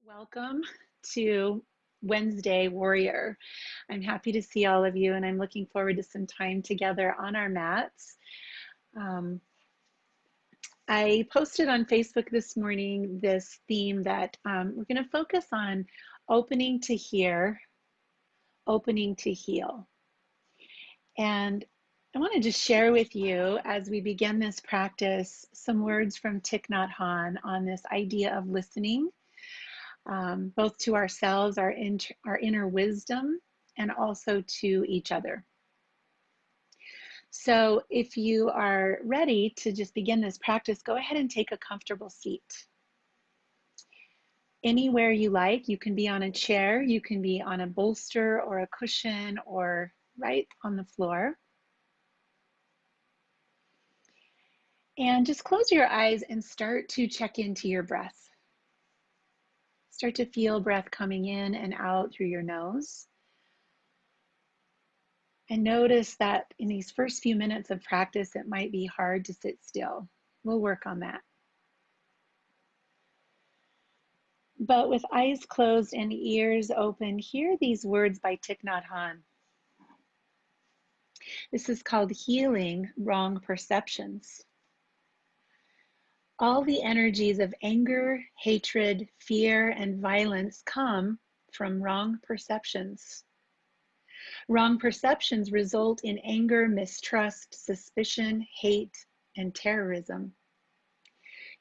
Welcome to Wednesday Warrior. I'm happy to see all of you, and I'm looking forward to some time together on our mats. I posted on Facebook this morning this theme that we're going to focus on opening to hear, opening to heal. And I want to just share with you as we begin this practice some words from Thich, Nhat, Hanh on this idea of listening. Both to ourselves, our inner wisdom, and also to each other. So if you are ready to just begin this practice, go ahead and take a comfortable seat. Anywhere you like. You can be on a chair, you can be on a bolster or a cushion, or right on the floor. And just close your eyes and start to check into your breath. Start to feel breath coming in and out through your nose. And notice that in these first few minutes of practice, it might be hard to sit still. We'll work on that. But with eyes closed and ears open, hear these words by Thich, Nhat, Hanh. This is called healing wrong perceptions. All the energies of anger, hatred, fear, and violence come from wrong perceptions. Wrong perceptions result in anger, mistrust, suspicion, hate, and terrorism.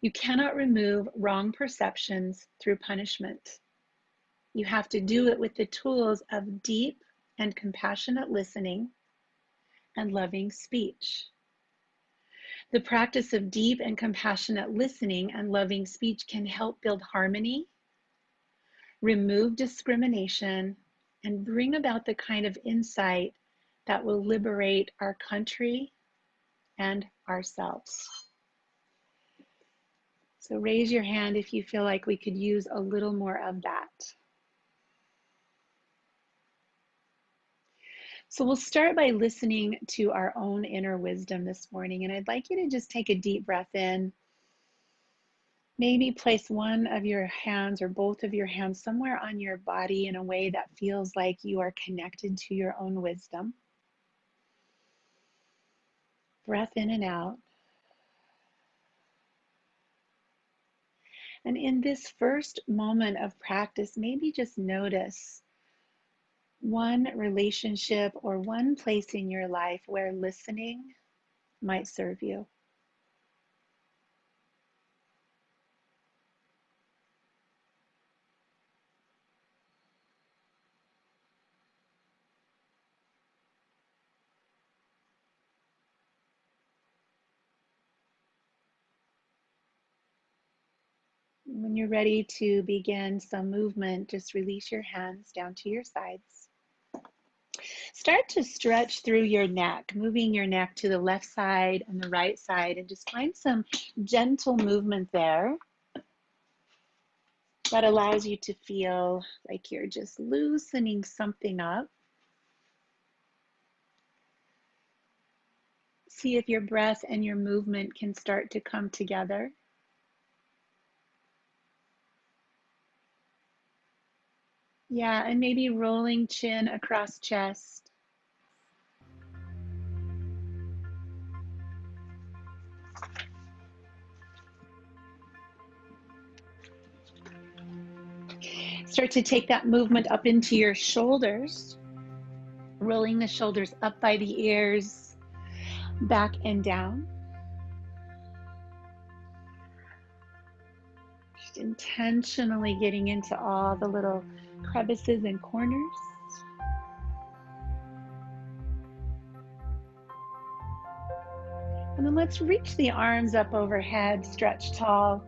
You cannot remove wrong perceptions through punishment. You have to do it with the tools of deep and compassionate listening and loving speech. The practice of deep and compassionate listening and loving speech can help build harmony, remove discrimination, and bring about the kind of insight that will liberate our country and ourselves. So raise your hand if you feel like we could use a little more of that. So we'll start by listening to our own inner wisdom this morning, and I'd like you to just take a deep breath in. Maybe place one of your hands or both of your hands somewhere on your body in a way that feels like you are connected to your own wisdom. Breath in and out. And in this first moment of practice, maybe just notice one relationship or one place in your life where listening might serve you. When you're ready to begin some movement, just release your hands down to your sides. Start to stretch through your neck, moving your neck to the left side and the right side, and just find some gentle movement there that allows you to feel like you're just loosening something up. See if your breath and your movement can start to come together. Yeah, and maybe rolling chin across chest. Start to take that movement up into your shoulders, rolling the shoulders up by the ears, back and down. Just intentionally getting into all the little crevices and corners. And then let's reach the arms up overhead, stretch tall,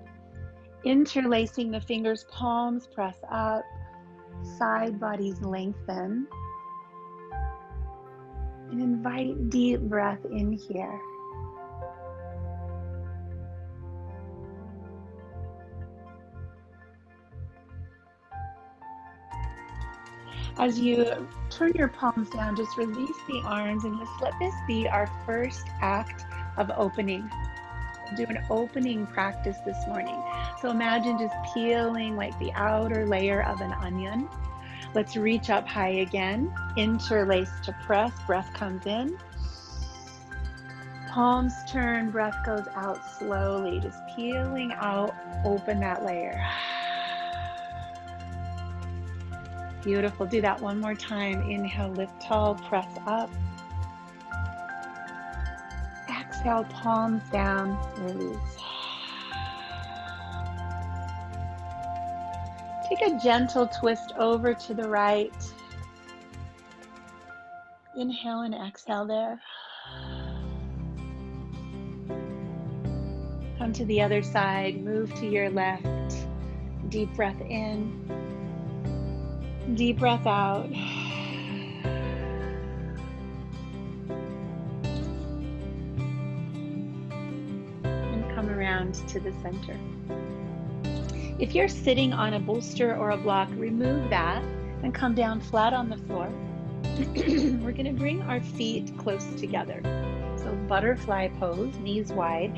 interlacing the fingers, palms press up, side bodies lengthen. And invite deep breath in here. As you turn your palms down, just release the arms and just let this be our first act of opening. We'll do an opening practice this morning. So imagine just peeling like the outer layer of an onion. Let's reach up high again, interlace to press, breath comes in. Palms turn, breath goes out slowly, just peeling out, open that layer. Beautiful, do that one more time. Inhale, lift tall, press up. Exhale, palms down, release. Take a gentle twist over to the right. Inhale and exhale there. Come to the other side, move to your left. Deep breath in, deep breath out. And come around to the center. If you're sitting on a bolster or a block, remove that and come down flat on the floor. We're going to bring our feet close together. So butterfly pose, knees wide.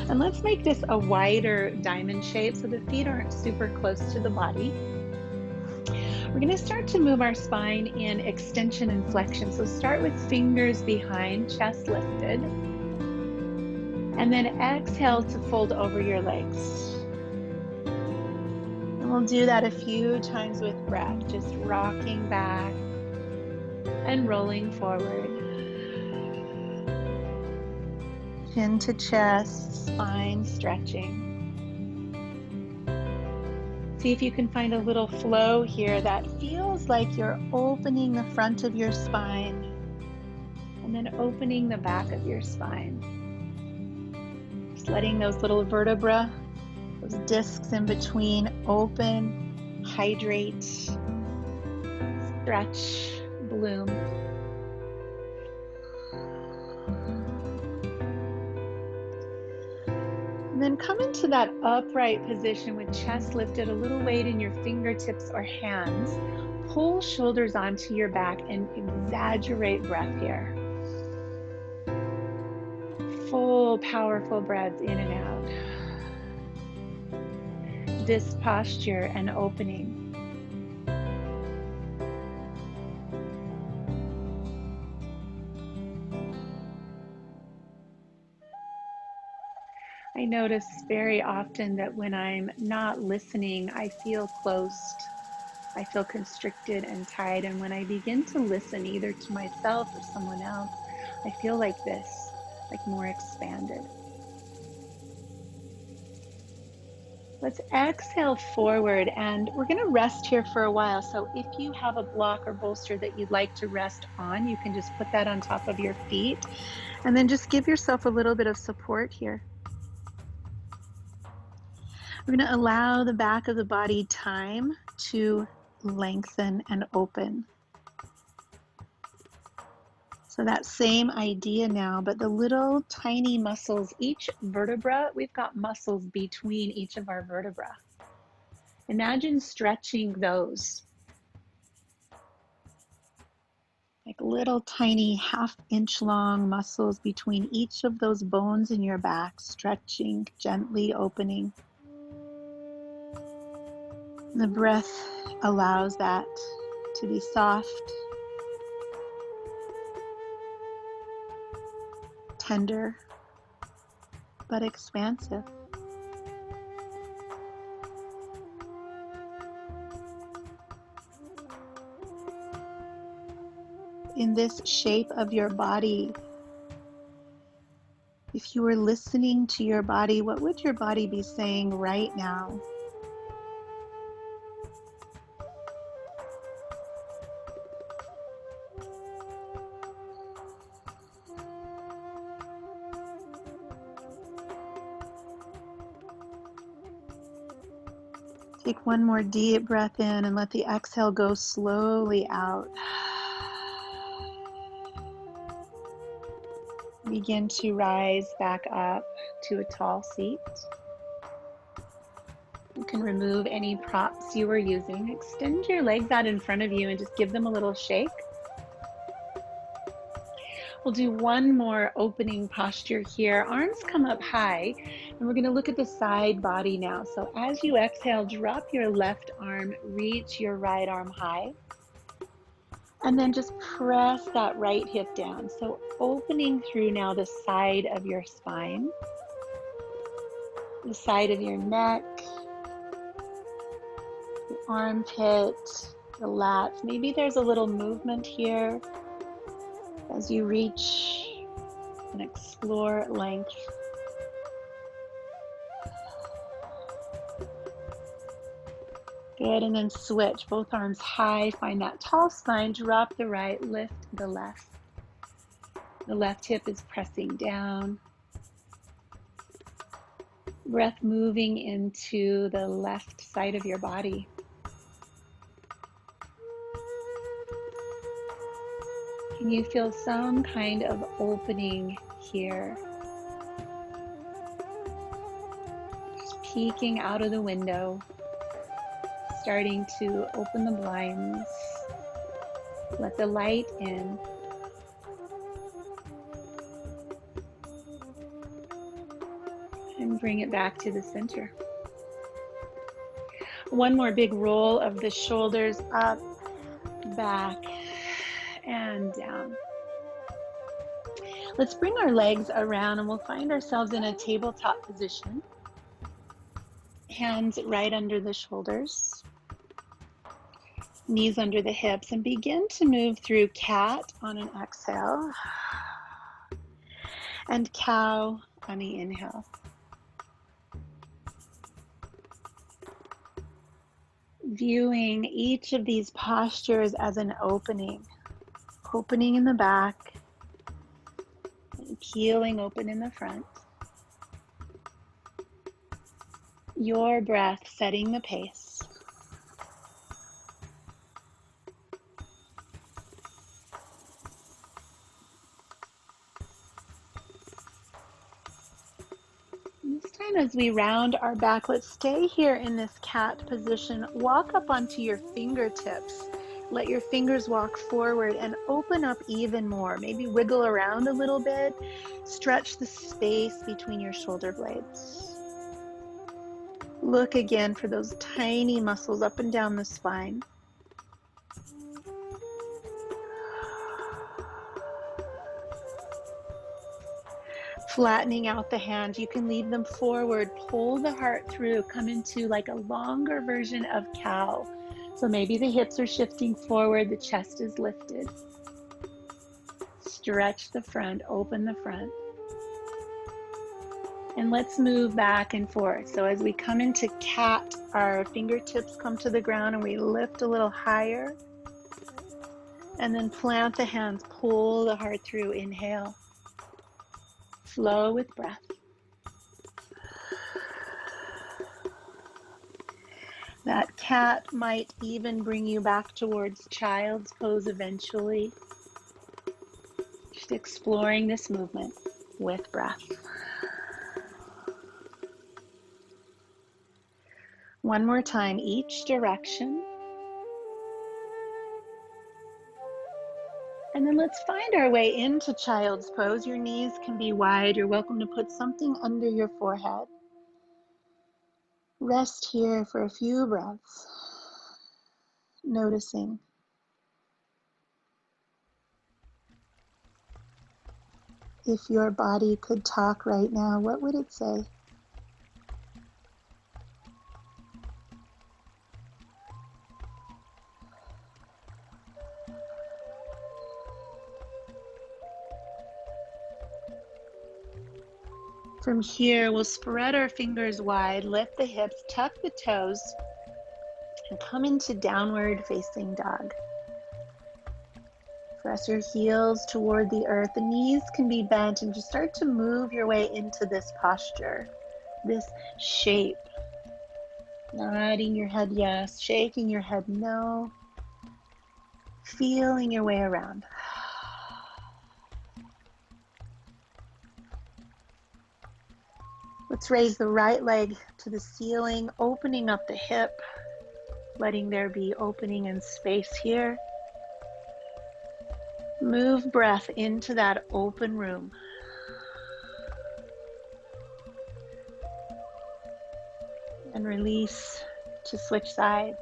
And let's make this a wider diamond shape so the feet aren't super close to the body. We're going to start to move our spine in extension and flexion. So start with fingers behind, chest lifted. And then exhale to fold over your legs. And we'll do that a few times with breath, just rocking back and rolling forward. Chin to chest, spine stretching. See if you can find a little flow here that feels like you're opening the front of your spine and then opening the back of your spine. Just letting those little vertebrae, those discs in between, open, hydrate, stretch, bloom. And then come into that upright position with chest lifted, a little weight in your fingertips or hands. Pull shoulders onto your back and exaggerate breath here. Full, powerful breaths in and out. This posture and opening. I notice very often that when I'm not listening, I feel closed. I feel constricted and tied. And when I begin to listen either to myself or someone else, I feel like this, like more expanded. Let's exhale forward, and we're going to rest here for a while. So if you have a block or bolster that you'd like to rest on, you can just put that on top of your feet and then just give yourself a little bit of support here. We're going to allow the back of the body time to lengthen and open. So that same idea now, but the little tiny muscles, each vertebra, we've got muscles between each of our vertebrae. Imagine stretching those. Like little tiny half-inch long muscles between each of those bones in your back, stretching, gently opening. The breath allows that to be soft, tender, but expansive. In this shape of your body, if you were listening to your body, what would your body be saying right now? Take one more deep breath in and let the exhale go slowly out. Begin to rise back up to a tall seat. You can remove any props you were using. Extend your legs out in front of you and just give them a little shake. We'll do one more opening posture here. Arms come up high, and we're going to look at the side body now. So as you exhale, drop your left arm, reach your right arm high, and then just press that right hip down. So opening through now the side of your spine, the side of your neck, the armpit, the lats. Maybe there's a little movement here as you reach and explore length. Good, and then switch, both arms high, find that tall spine, drop the right, lift the left. The left hip is pressing down. Breath moving into the left side of your body. Can you feel some kind of opening here? Just peeking out of the window. Starting to open the blinds, let the light in. And bring it back to the center. One more big roll of the shoulders up, back, and down. Let's bring our legs around and we'll find ourselves in a tabletop position. Hands right under the shoulders. Knees under the hips, and begin to move through cat on an exhale and cow on the inhale. Viewing each of these postures as an opening in the back and peeling open in the front. Your breath setting the pace. This time as we round our back, let's stay here in this cat position. Walk up onto your fingertips. Let your fingers walk forward and open up even more. Maybe wiggle around a little bit. Stretch the space between your shoulder blades. Look again for those tiny muscles up and down the spine. Flattening out the hands, you can lead them forward, pull the heart through, come into like a longer version of cow. So maybe the hips are shifting forward, the chest is lifted. Stretch the front, open the front. And let's move back and forth. So as we come into cat, our fingertips come to the ground and we lift a little higher. And then plant the hands, pull the heart through, inhale. Flow with breath. That cat might even bring you back towards child's pose eventually. Just exploring this movement with breath. One more time, each direction. And then let's find our way into child's pose. Your knees can be wide. You're welcome to put something under your forehead. Rest here for a few breaths, noticing. If your body could talk right now, what would it say? From here, we'll spread our fingers wide, lift the hips, tuck the toes, and come into downward facing dog. Press your heels toward the earth. The knees can be bent, and just start to move your way into this posture, this shape. Nodding your head yes, shaking your head no, feeling your way around. Let's raise the right leg to the ceiling, opening up the hip, letting there be opening and space here. Move breath into that open room. And release to switch sides.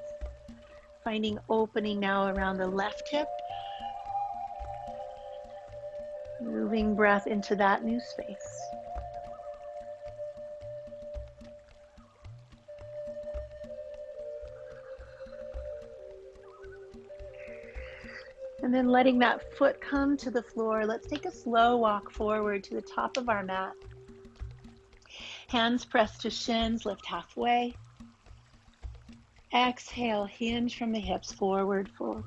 Finding opening now around the left hip. Moving breath into that new space. And then letting that foot come to the floor. Let's take a slow walk forward to the top of our mat. Hands pressed to shins, lift halfway. Exhale, hinge from the hips, forward fold.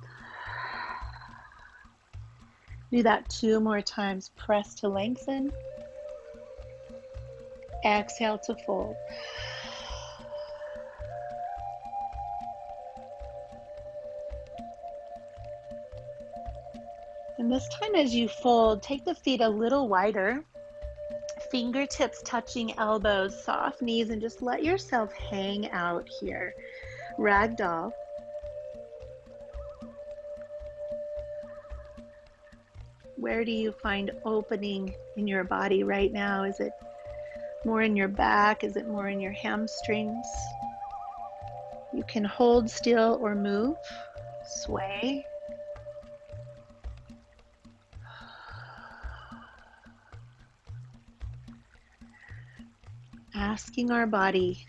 Do that 2 more times. Press to lengthen. Exhale to fold. And this time as you fold, take the feet a little wider. Fingertips touching elbows, soft knees, and just let yourself hang out here. Ragdoll. Where do you find opening in your body right now? Is it more in your back? Is it more in your hamstrings? You can hold still or move, sway. Asking our body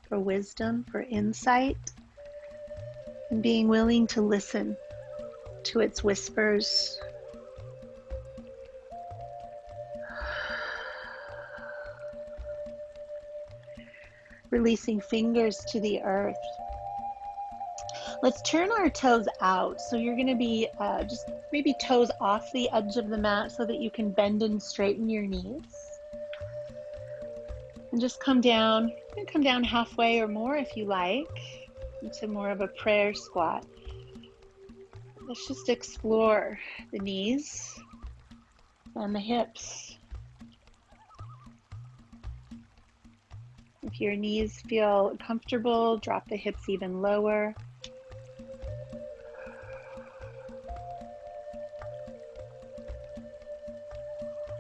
for wisdom, for insight, and being willing to listen to its whispers. Releasing fingers to the earth. Let's turn our toes out. So you're going to be just maybe toes off the edge of the mat so that you can bend and straighten your knees. And just come down. You can come down halfway or more if you like, into more of a prayer squat. Let's just explore the knees and the hips. If your knees feel comfortable, drop the hips even lower.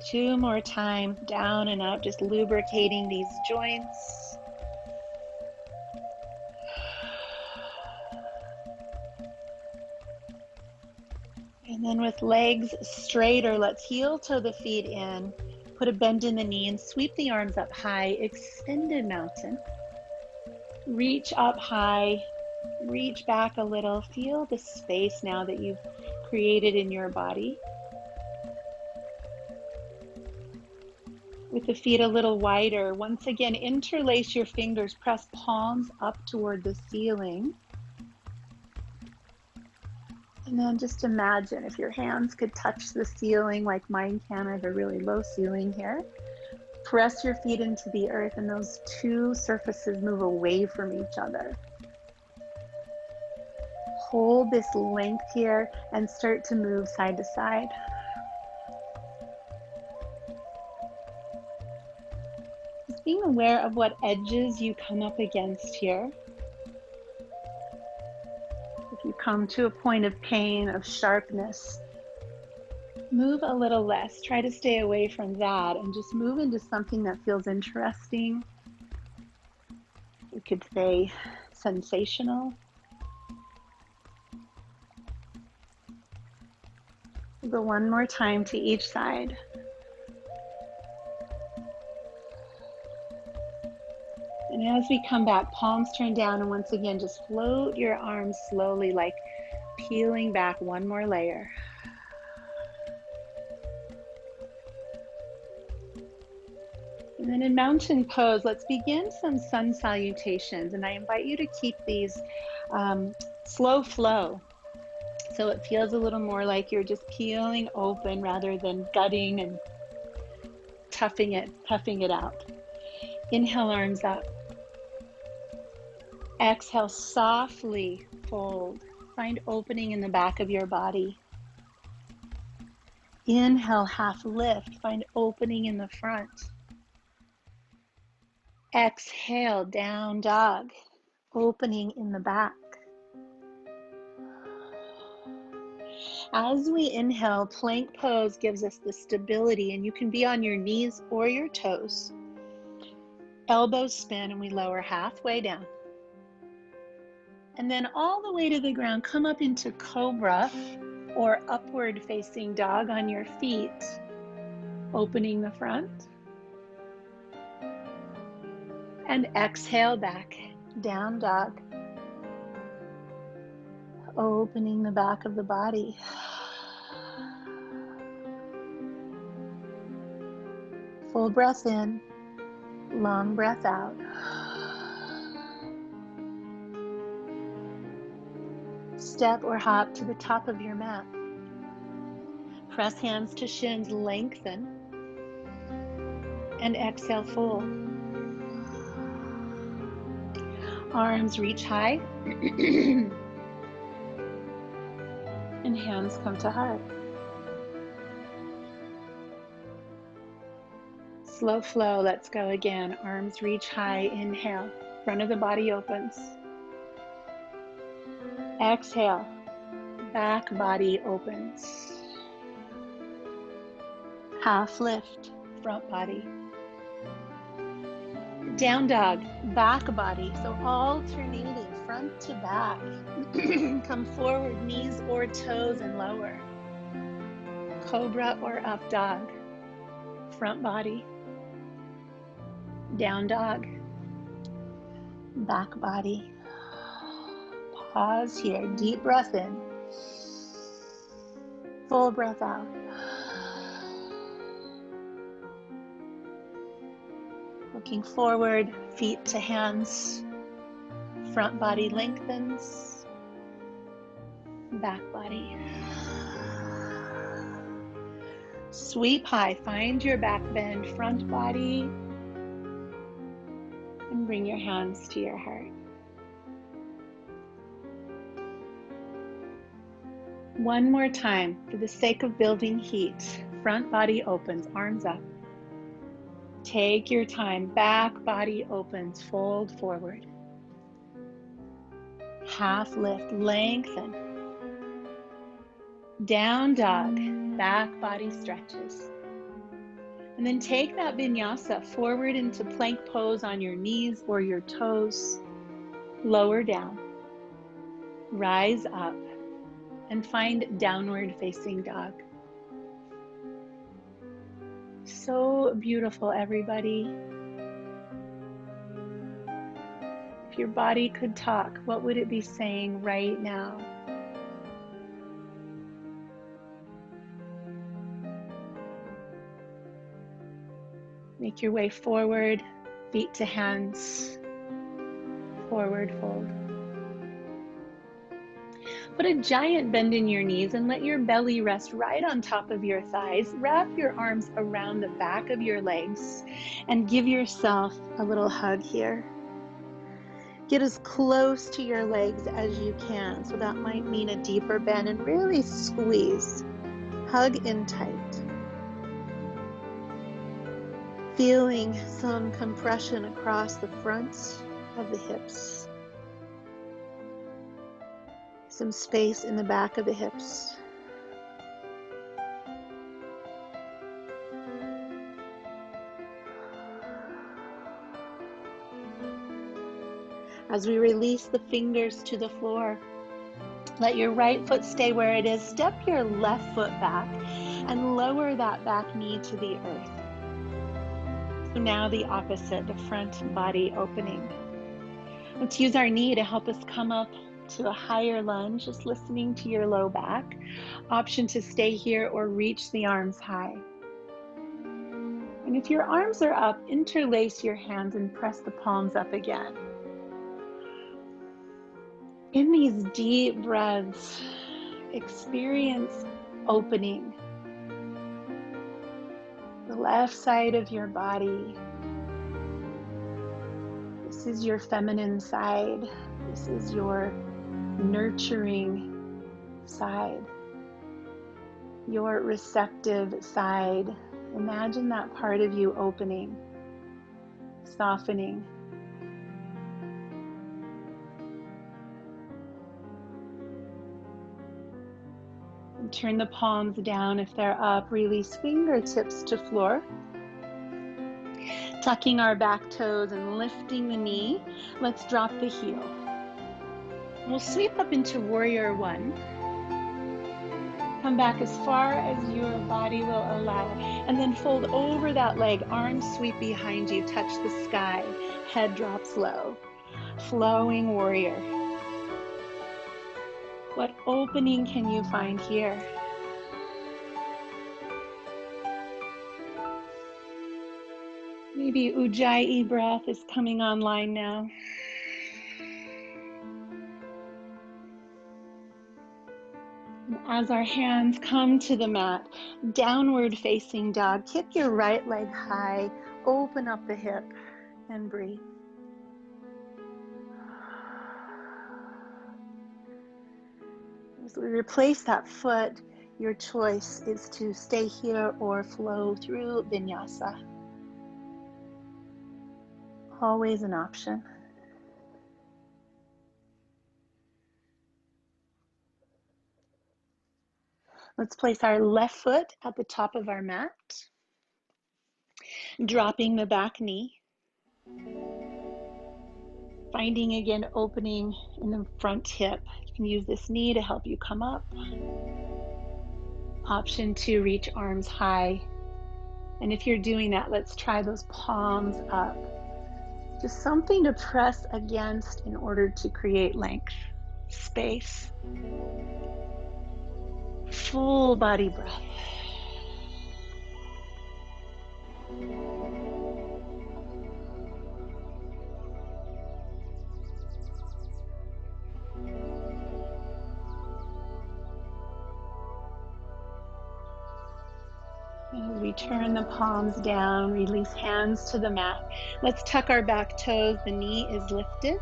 Two more times, down and up, just lubricating these joints. And then with legs straighter, let's heel toe the feet in. Put a bend in the knee and sweep the arms up high, extended mountain. Reach up high, reach back a little. Feel the space now that you've created in your body. With the feet a little wider, once again, interlace your fingers, press palms up toward the ceiling. And then just imagine if your hands could touch the ceiling like mine can. I have a really low ceiling here. Press your feet into the earth and those two surfaces move away from each other. Hold this length here and start to move side to side. Just being aware of what edges you come up against here. If you come to a point of pain, of sharpness, move a little less. Try to stay away from that and just move into something that feels interesting. You could say sensational. We'll go one more time to each side. And as we come back, palms turn down, and once again, just float your arms slowly, like peeling back one more layer. And then in mountain pose, let's begin some sun salutations. And I invite you to keep these slow flow. So it feels a little more like you're just peeling open rather than gutting and puffing it out. Inhale, arms up. Exhale, softly fold. Find opening in the back of your body. Inhale, half lift. Find opening in the front. Exhale, down dog. Opening in the back. As we inhale, plank pose gives us the stability, and you can be on your knees or your toes. Elbows spin and we lower halfway down. And then all the way to the ground, come up into cobra or upward facing dog on your feet, opening the front. And exhale back, down dog. Opening the back of the body. Full breath in, long breath out. Step or hop to the top of your mat. Press hands to shins, lengthen. And exhale, fold. Arms reach high. And hands come to heart. Slow flow, let's go again. Arms reach high, inhale. Front of the body opens. Exhale, back body opens. Half lift, front body. Down dog, back body. So alternating front to back. Come forward, knees or toes and lower. Cobra or up dog. Front body. Down dog. Back body. Pause here. Deep breath in. Full breath out. Looking forward, feet to hands. Front body lengthens. Back body. Sweep high. Find your back bend, front body. And bring your hands to your heart. One more time, for the sake of building heat. Front body opens, arms up. Take your time, back body opens, fold forward. Half lift, lengthen. Down dog, back body stretches. And then take that vinyasa forward into plank pose on your knees or your toes. Lower down. Rise up and find downward facing dog. So beautiful, everybody. If your body could talk, what would it be saying right now? Make your way forward, feet to hands, forward fold. Put a giant bend in your knees and let your belly rest right on top of your thighs. Wrap your arms around the back of your legs and give yourself a little hug here. Get as close to your legs as you can. So that might mean a deeper bend, and really squeeze. Hug in tight. Feeling some compression across the front of the hips. Some space in the back of the hips. As we release the fingers to the floor, let your right foot stay where it is. Step your left foot back and lower that back knee to the earth. So now the opposite, the front body opening. Let's use our knee to help us come up to a higher lunge, just listening to your low back. Option to stay here or reach the arms high. And if your arms are up, interlace your hands and press the palms up again. In these deep breaths, experience opening. The left side of your body. This is your feminine side. This is your nurturing side. Your receptive side. Imagine that part of you opening, softening. And Turn the palms down if they're up. Release fingertips to floor. Tucking our back toes and lifting the knee. Let's drop the heel. We'll sweep up into warrior one. Come back as far as your body will allow. And then fold over that leg. Arms sweep behind you. Touch the sky. Head drops low. Flowing warrior. What opening can you find here? Maybe Ujjayi breath is coming online now. And as our hands come to the mat, downward facing dog, kick your right leg high, open up the hip, and breathe. As we replace that foot, your choice is to stay here or flow through vinyasa. Always an option. Let's place our left foot at the top of our mat, dropping the back knee. Finding again opening in the front hip. You can use this knee to help you come up. Option 2, reach arms high. And if you're doing that, let's try those palms up. Just something to press against in order to create length, space. Full body breath. As we turn the palms down, release hands to the mat. Let's tuck our back toes. The knee is lifted.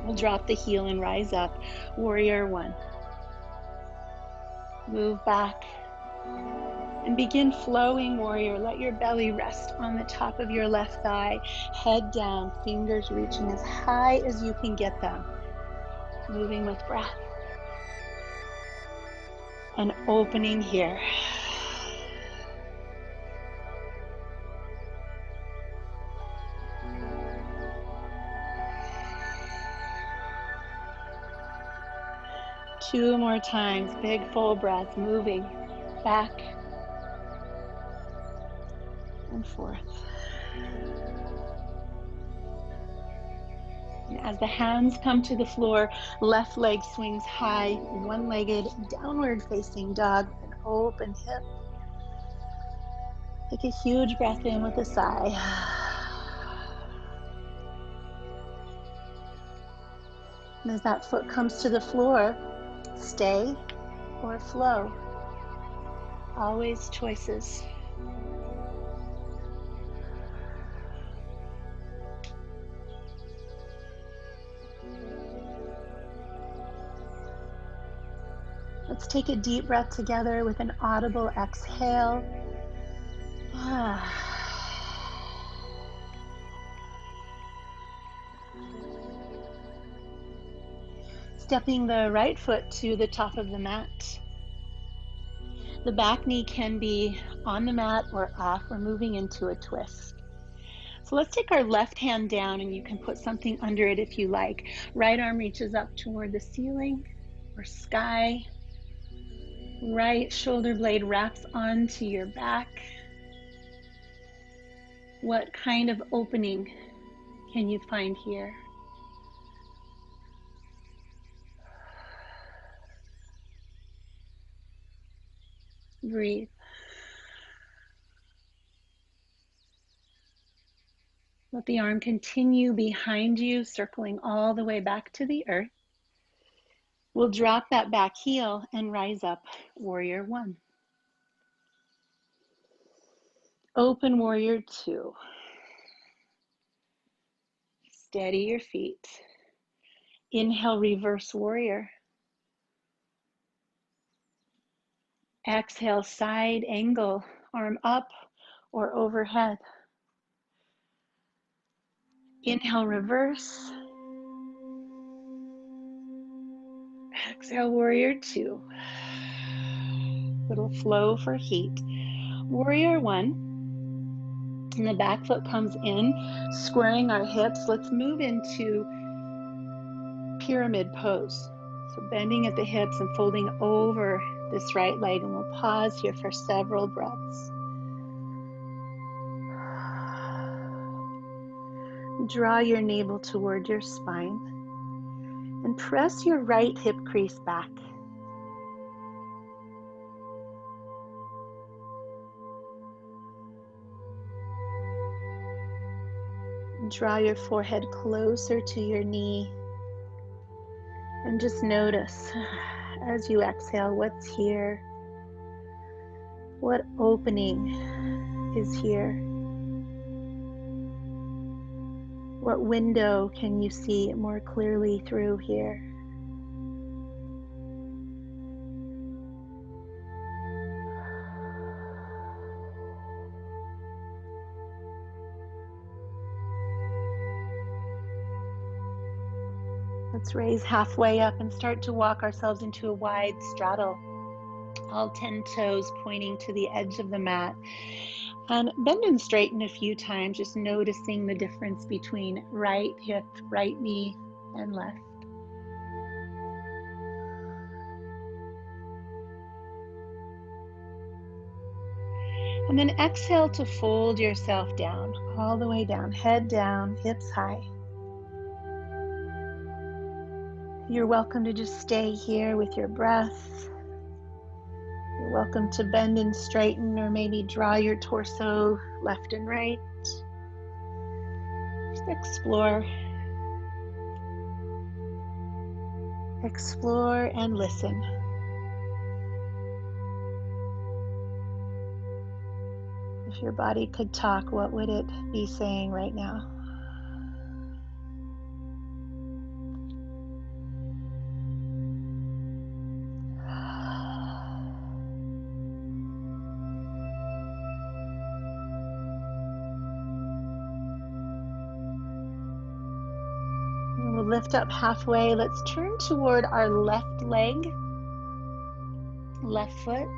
We'll drop the heel and rise up. Warrior one. Move back and begin flowing warrior. Let your belly rest on the top of your left thigh. Head down, fingers reaching as high as you can get them. Moving with breath. And opening here. Two more times, big full breath, moving back and forth. And as the hands come to the floor, left leg swings high, one-legged downward facing dog, an open hip. Take a huge breath in with a sigh. And as that foot comes to the floor, stay or flow. Always choices. Let's take a deep breath together with an audible exhale. Stepping the right foot to the top of the mat. The back knee can be on the mat or off. We're moving into a twist. So let's take our left hand down, and you can put something under it if you like. Right arm reaches up toward the ceiling or sky. Right shoulder blade wraps onto your back. What kind of opening can you find here? Breathe. Let the arm continue behind you, circling all the way back to the earth. We'll drop that back heel and rise up, warrior one. Open warrior two. Steady your feet. Inhale, reverse warrior. Exhale, side angle, arm up or overhead. Inhale, reverse. Exhale, warrior two. Little flow for heat. Warrior one. And the back foot comes in, squaring our hips. Let's move into pyramid pose. So bending at the hips and folding over this right leg, and we'll pause here for several breaths. Draw your navel toward your spine and press your right hip crease back. Draw your forehead closer to your knee and just notice as you exhale what's here, what opening is here, what window can you see more clearly through here. Let's raise halfway up and start to walk ourselves into a wide straddle. All 10 toes pointing to the edge of the mat. And bend and straighten a few times, just noticing the difference between right hip, right knee, and left. And then exhale to fold yourself down, all the way down, head down, hips high. You're welcome to just stay here with your breath. You're welcome to bend and straighten, or maybe draw your torso left and right. Just explore. Explore and listen. If your body could talk, what would it be saying right now? And we'll lift up halfway. Let's turn toward our left leg, left foot.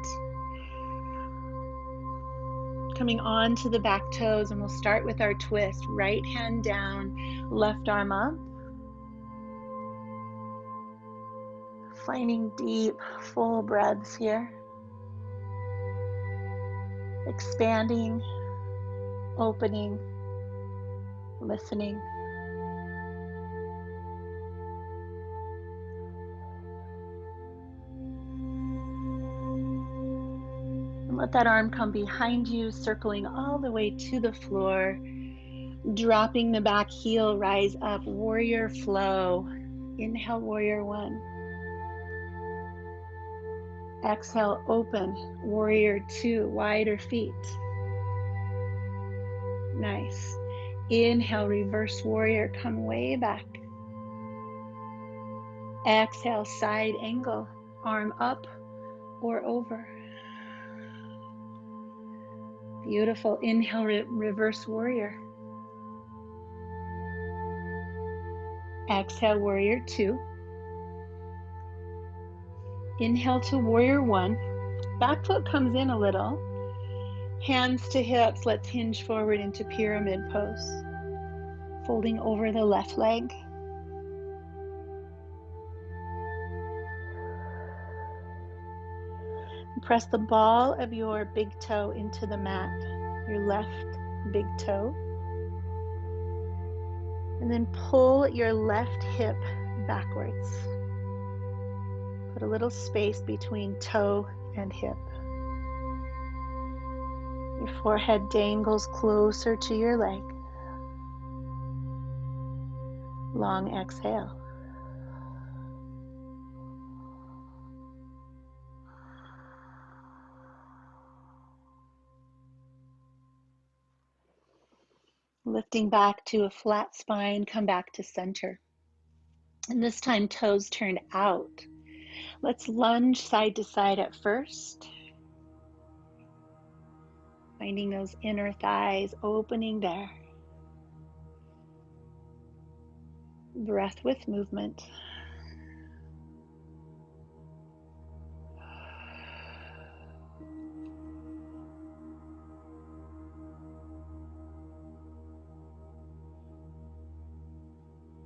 Coming on to the back toes, and we'll start with our twist. Right hand down, left arm up. Finding deep, full breaths here. Expanding, opening, listening. And let that arm come behind you, circling all the way to the floor. Dropping the back heel, rise up, warrior flow. Inhale, warrior one. Exhale, open, warrior two, wider feet. Nice. Inhale, reverse warrior, come way back. Exhale, side angle, arm up or over. Beautiful. Inhale, reverse warrior. Exhale, warrior two. Inhale to warrior one. Back foot comes in a little. Hands to hips. Let's hinge forward into pyramid pose. Folding over the left leg. Press the ball of your big toe into the mat. Your left big toe. And then pull your left hip backwards. Put a little space between toe and hip. Your forehead dangles closer to your leg. Long exhale. Lifting back to a flat spine, come back to center. And this time toes turned out. Let's lunge side to side at first. Finding those inner thighs opening there. Breath with movement.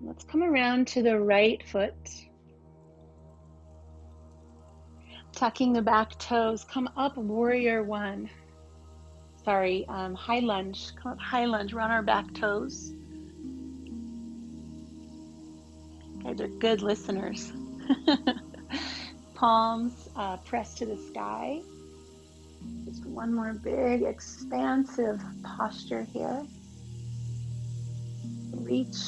Let's come around to the right foot. Tucking the back toes, come up, warrior one. Sorry, high lunge. Come up, high lunge. We're on our back toes. You guys are good listeners. Palms pressed to the sky. Just one more big, expansive posture here. Reach,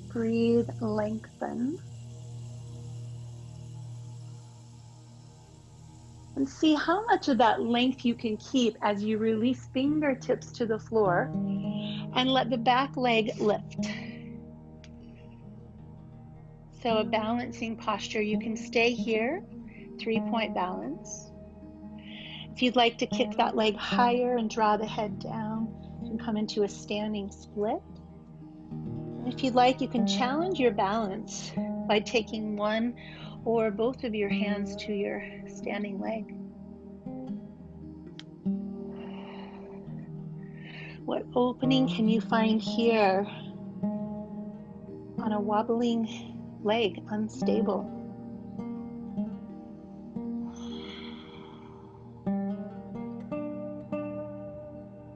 breathe, lengthen. And see how much of that length you can keep as you release fingertips to the floor and let the back leg lift. So a balancing posture, you can stay here, 3-point balance. If you'd like to kick that leg higher and draw the head down, you can come into a standing split. And if you'd like, you can challenge your balance by taking one or both of your hands to your standing leg. What opening can you find here on a wobbling leg, unstable?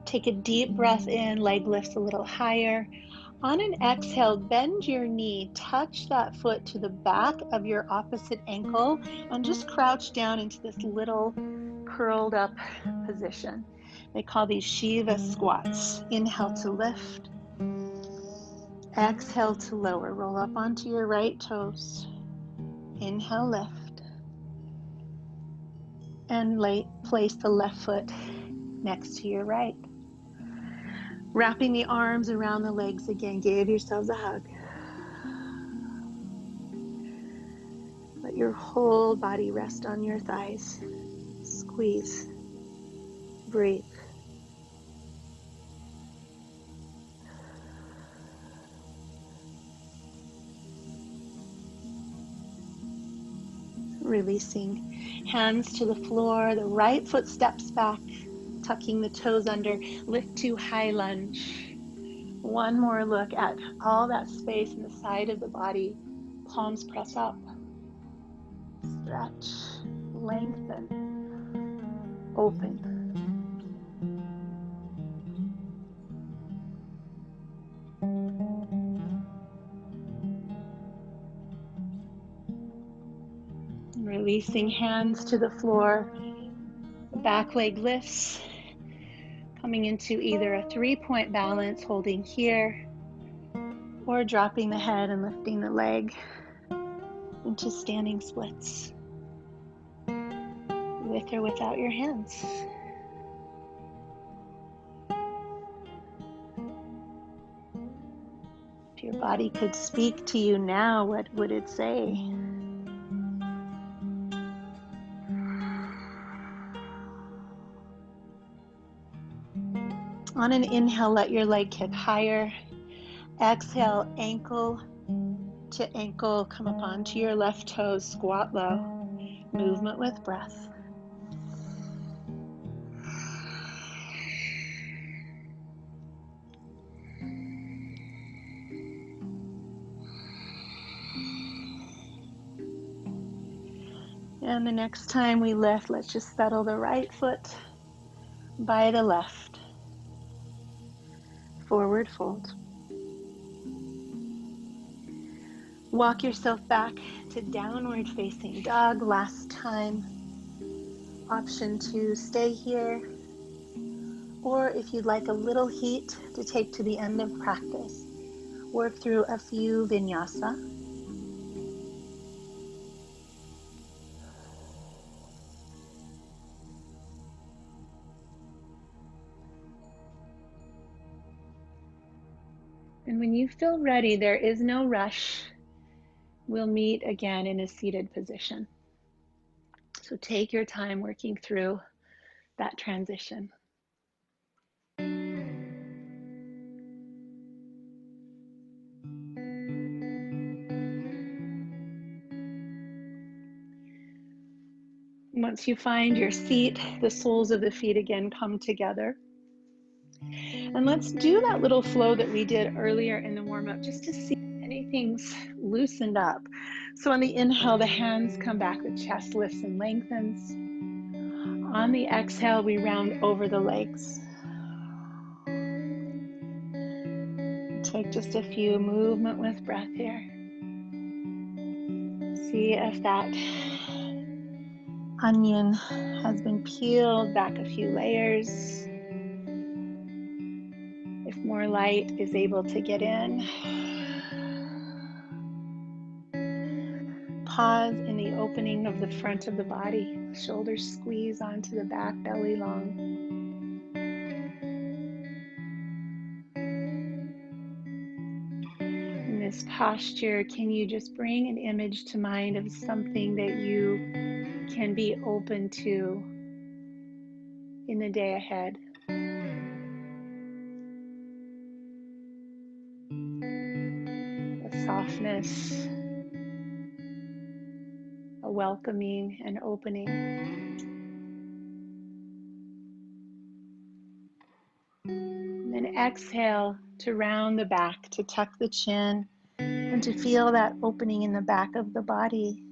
Take a deep breath in, leg lifts a little higher. On an exhale, bend your knee, touch that foot to the back of your opposite ankle, and just crouch down into this little curled up position. They call these Shiva squats. Inhale to lift. Exhale to lower. Roll up onto your right toes. Inhale, lift. And place the left foot next to your right. Wrapping the arms around the legs again. Give yourselves a hug. Let your whole body rest on your thighs. Squeeze. Breathe. Releasing hands to the floor. The right foot steps back, tucking the toes under. Lift to high lunge. One more look at all that space in the side of the body. Palms press up. Stretch. Lengthen. Open. Releasing hands to the floor. The back leg lifts. Coming into either a 3-point balance, holding here, or dropping the head and lifting the leg into standing splits, with or without your hands. If your body could speak to you now, what would it say? On an inhale, let your leg kick higher. Exhale, ankle to ankle, come up onto your left toes, squat low. Movement with breath. And the next time we lift, let's just settle the right foot by the left. Forward fold. Walk yourself back to downward facing dog. Last time. Option to stay here, or if you'd like a little heat to take to the end of practice, work through a few vinyasa. And when you feel ready, there is no rush. We'll meet again in a seated position. So take your time working through that transition. Once you find your seat, the soles of the feet again come together. And let's do that little flow that we did earlier in the warm-up just to see anything's loosened up. So on the inhale, the hands come back, the chest lifts and lengthens. On the exhale, we round over the legs. Take just a few movement with breath here. See if that onion has been peeled back a few layers. If more light is able to get in. Pause in the opening of the front of the body. Shoulders squeeze onto the back, belly long. In this posture, can you just bring an image to mind of something that you can be open to in the day ahead? A softness, a welcoming and opening. And then exhale to round the back, to tuck the chin, and to feel that opening in the back of the body.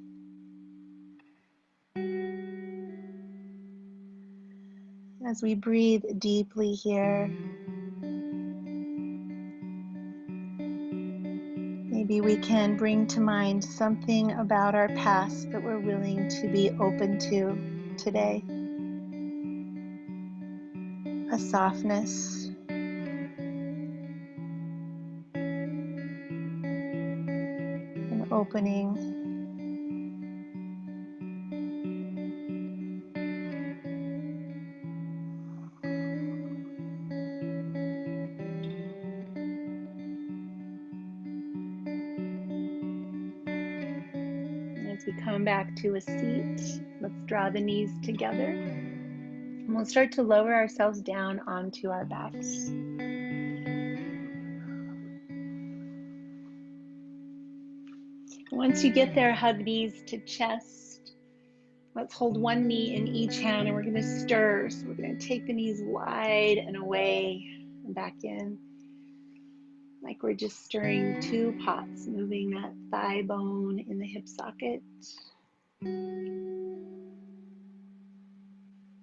As we breathe deeply here, maybe we can bring to mind something about our past that we're willing to be open to today. A softness, an opening. As we come back to a seat, let's draw the knees together. And we'll start to lower ourselves down onto our backs. Once you get there, hug knees to chest. Let's hold one knee in each hand and we're going to stir. So we're going to take the knees wide and away and back in. Like we're just stirring two pots, moving that thigh bone in the hip socket. And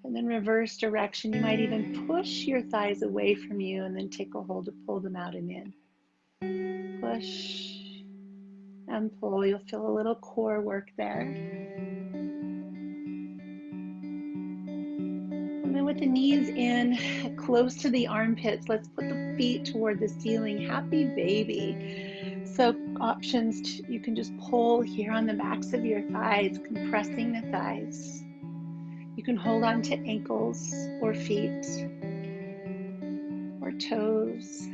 then reverse direction. You might even push your thighs away from you and then take a hold to pull them out and in. Push and pull. You'll feel a little core work there. And then with the knees in, close to the armpits, let's put the feet toward the ceiling. Happy baby. So options, you can just pull here on the backs of your thighs, compressing the thighs. You can hold on to ankles or feet or toes.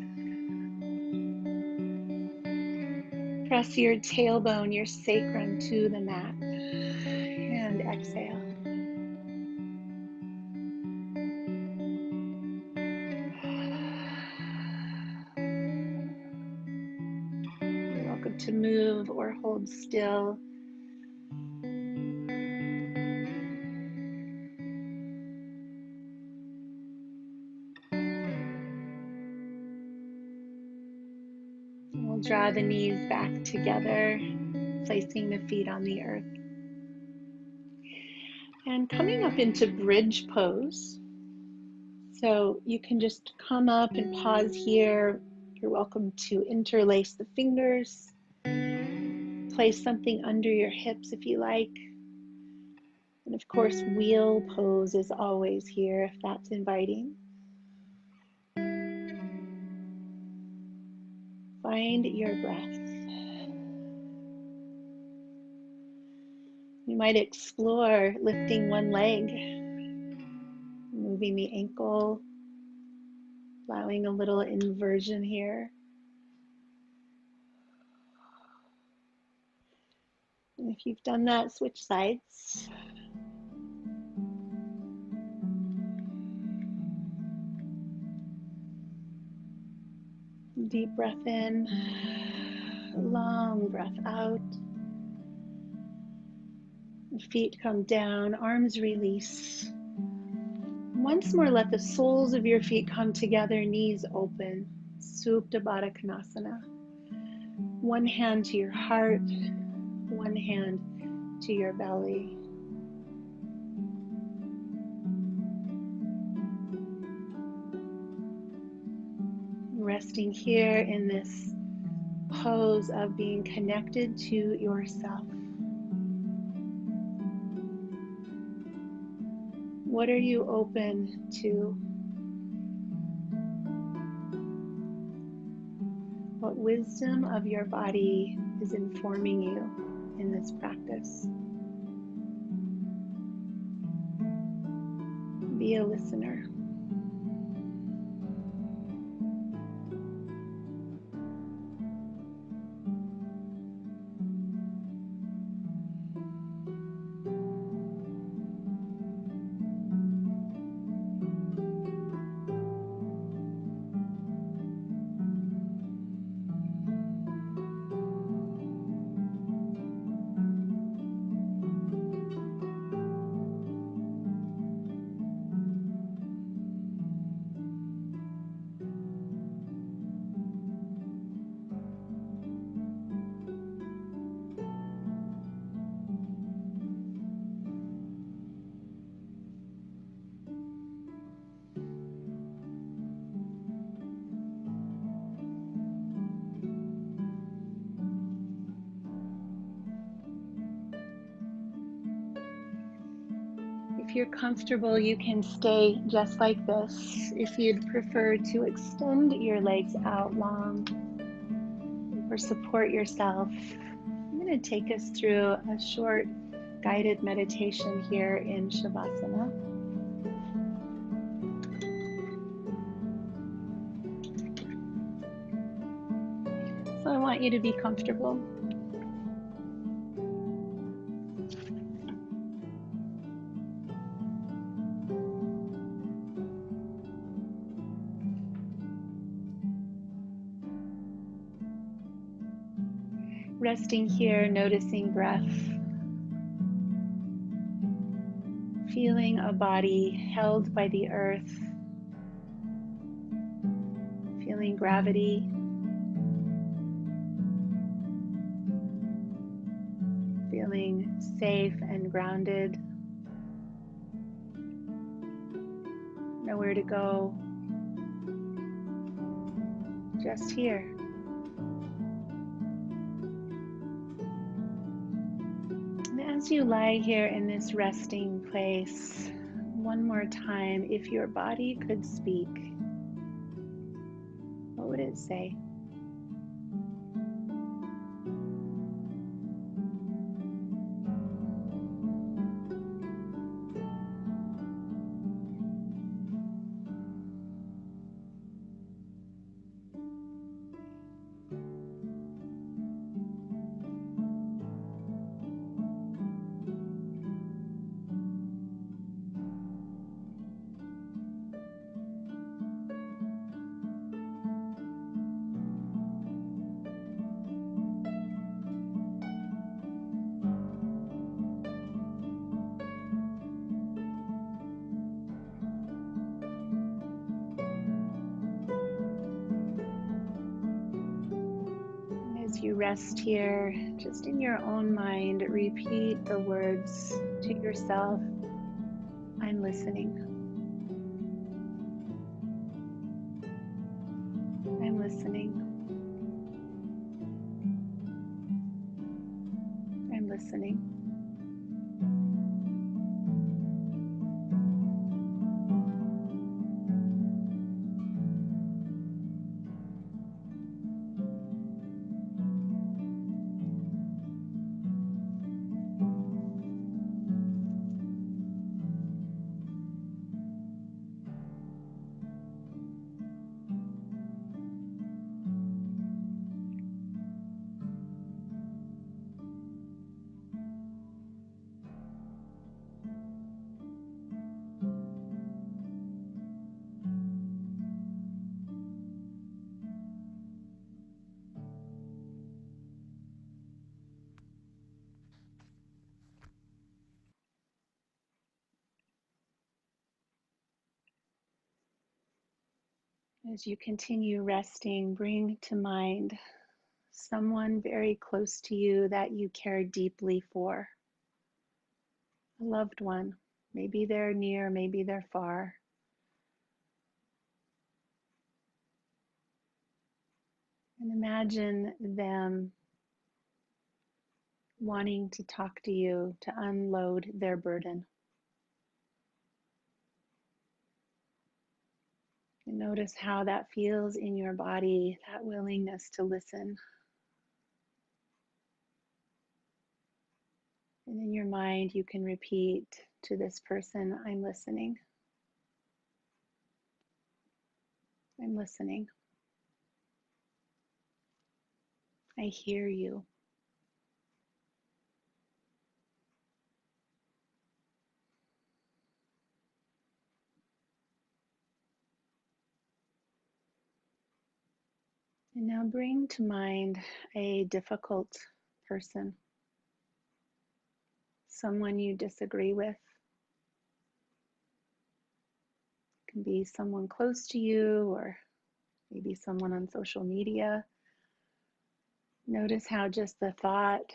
Press your tailbone, your sacrum to the mat. And exhale. You're welcome to move or hold still. We'll draw the knees back together, placing the feet on the earth. And coming up into bridge pose. So you can just come up and pause here. You're welcome to interlace the fingers. Place something under your hips if you like. And of course, wheel pose is always here if that's inviting. Find your breath. You might explore lifting one leg, moving the ankle, allowing a little inversion here. And if you've done that, switch sides. Deep breath in, long breath out. Feet come down, arms release. Once more, let the soles of your feet come together, knees open. Supta Baddha Konasana. One hand to your heart, one hand to your belly. Resting here in this pose of being connected to yourself. What are you open to? What wisdom of your body is informing you in this practice? Be a listener. If you're comfortable, you can stay just like this. If you'd prefer to extend your legs out long or support yourself, I'm going to take us through a short guided meditation here in Shavasana. So I want you to be comfortable. Resting here, noticing breath, feeling a body held by the earth, feeling gravity, feeling safe and grounded, nowhere to go, just here. And as you lie here in this resting place, one more time, if your body could speak, what would it say? As you rest here, just in your own mind, repeat the words to yourself. I'm listening. I'm listening. I'm listening. As you continue resting, bring to mind someone very close to you that you care deeply for, a loved one. Maybe they're near, maybe they're far. And imagine them wanting to talk to you, to unload their burden. And notice how that feels in your body, that willingness to listen. And in your mind, you can repeat to this person, I'm listening. I'm listening. I hear you. And now bring to mind a difficult person, someone you disagree with. It can be someone close to you or maybe someone on social media. Notice how just the thought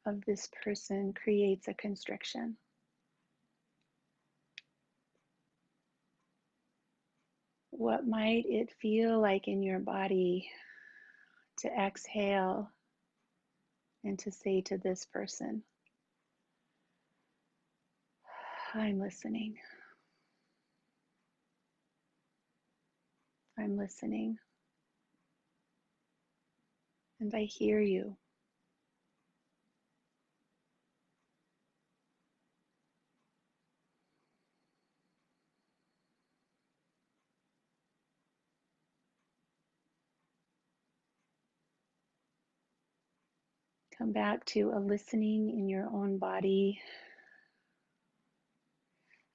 of this person creates a constriction. What might it feel like in your body to exhale and to say to this person, I'm listening. I'm listening. And I hear you. Come back to a listening in your own body,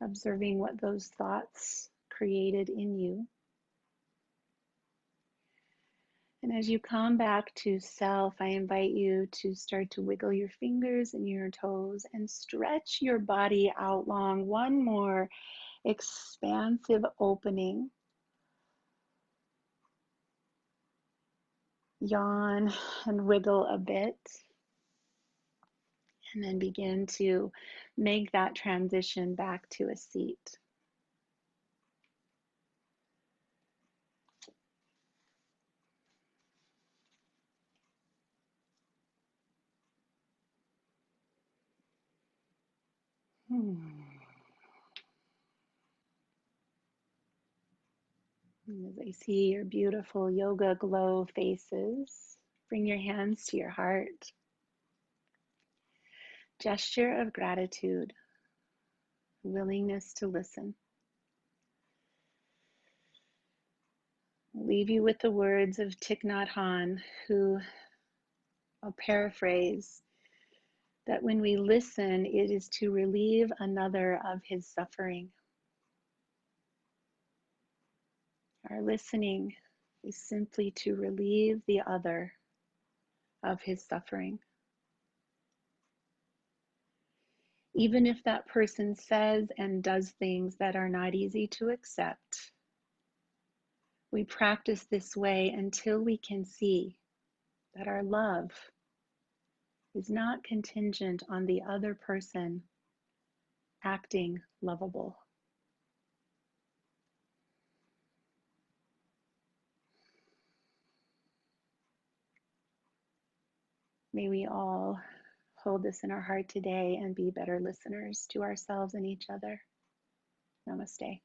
observing what those thoughts created in you. And as you come back to self, I invite you to start to wiggle your fingers and your toes and stretch your body out long. One more expansive opening. Yawn and wiggle a bit. And then begin to make that transition back to a seat. As I see your beautiful yoga glow faces, bring your hands to your heart. Gesture of gratitude, willingness to listen. I'll leave you with the words of Thich Nhat Hanh, who, I'll paraphrase, that when we listen, it is to relieve another of his suffering. Our listening is simply to relieve the other of his suffering. Even if that person says and does things that are not easy to accept, we practice this way until we can see that our love is not contingent on the other person acting lovable. May we all hold this in our heart today and be better listeners to ourselves and each other. Namaste.